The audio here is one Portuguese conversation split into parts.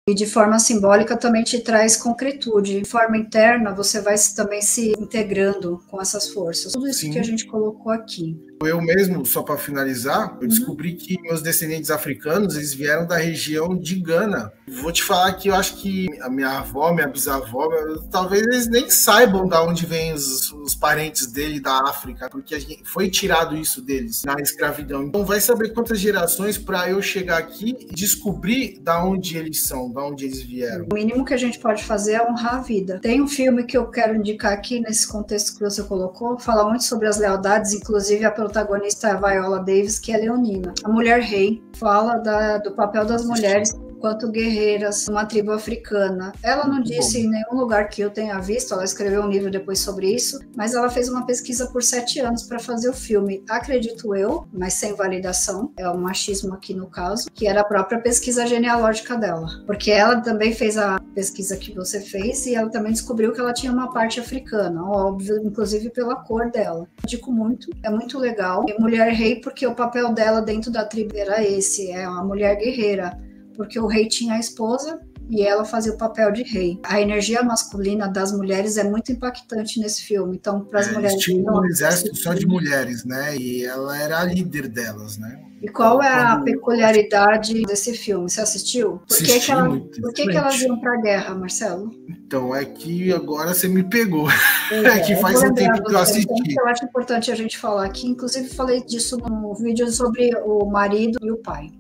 E de forma simbólica também te traz concretude. De forma interna, você vai também se integrando com essas forças. Tudo isso que a gente colocou aqui. Eu mesmo, só para finalizar, eu descobri que meus descendentes africanos, eles vieram da região de Gana. Vou te falar que eu acho que a minha avó, minha bisavó, talvez eles nem saibam de onde vêm os parentes dele da África, porque foi tirado isso deles na escravidão. Então vai saber quantas gerações para eu chegar aqui e descobrir de onde eles são, de onde eles vieram. O mínimo que a gente pode fazer é honrar a vida. Tem um filme que eu quero indicar aqui, nesse contexto que você colocou, fala muito sobre as lealdades, inclusive a protagonista é a Viola Davis, que é leonina. A Mulher Rei fala do papel das mulheres quanto guerreiras numa tribo africana. Ela não disse em nenhum lugar que eu tenha visto, ela escreveu um livro depois sobre isso, mas ela fez uma pesquisa por 7 anos para fazer o filme. Acredito eu, mas sem validação, é um machismo aqui no caso, que era a própria pesquisa genealógica dela. Porque ela também fez a pesquisa que você fez e ela também descobriu que ela tinha uma parte africana, óbvio, inclusive pela cor dela. Eu digo muito, é muito legal. E Mulher Rei, porque o papel dela dentro da tribo era esse, é uma mulher guerreira. Porque o rei tinha a esposa e ela fazia o papel de rei. A energia masculina das mulheres é muito impactante nesse filme. Então, para as mulheres... Tinha um exército só de mulheres, né? E ela era a líder delas, né? E qual é a peculiaridade desse filme? Você assistiu? Por que elas iam para a guerra, Marcelo? Então, é que agora você me pegou. É que faz um tempo que eu assisti. Eu acho importante a gente falar aqui. Inclusive, falei disso no vídeo sobre o marido e o pai.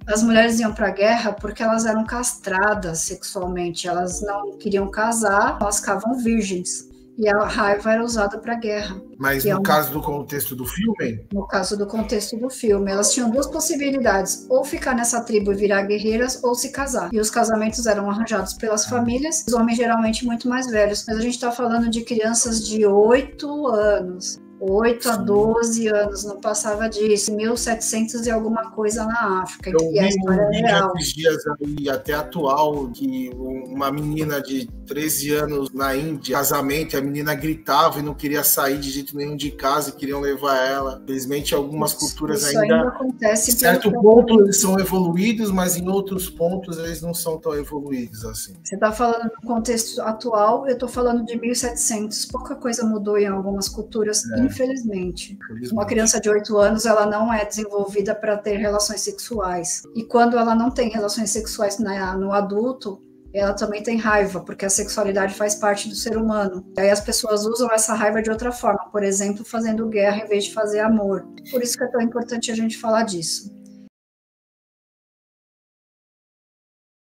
As mulheres iam para a guerra porque elas eram castradas sexualmente, elas não queriam casar, elas ficavam virgens. E a raiva era usada para a guerra. Mas no caso do contexto do filme? No caso do contexto do filme, elas tinham 2 possibilidades, ou ficar nessa tribo e virar guerreiras, ou se casar. E os casamentos eram arranjados pelas famílias, os homens geralmente muito mais velhos. Mas a gente está falando de crianças de 8 anos. 8 a 12 anos, não passava disso, 1700 e alguma coisa na África. Eu vi um vídeo esses dias aí, até atual, que uma menina de 13 anos na Índia, casamento, a menina gritava e não queria sair de jeito nenhum de casa e queriam levar ela. Infelizmente, algumas culturas ainda acontece. Em certo ponto eles são evoluídos, mas em outros pontos eles não são tão evoluídos assim. Você está falando no contexto atual, eu estou falando de 1700. Pouca coisa mudou em algumas culturas, infelizmente. Uma criança de 8 anos, ela não é desenvolvida para ter relações sexuais. E quando ela não tem relações sexuais no adulto, ela também tem raiva, porque a sexualidade faz parte do ser humano. E aí as pessoas usam essa raiva de outra forma, por exemplo, fazendo guerra em vez de fazer amor. Por isso que é tão importante a gente falar disso.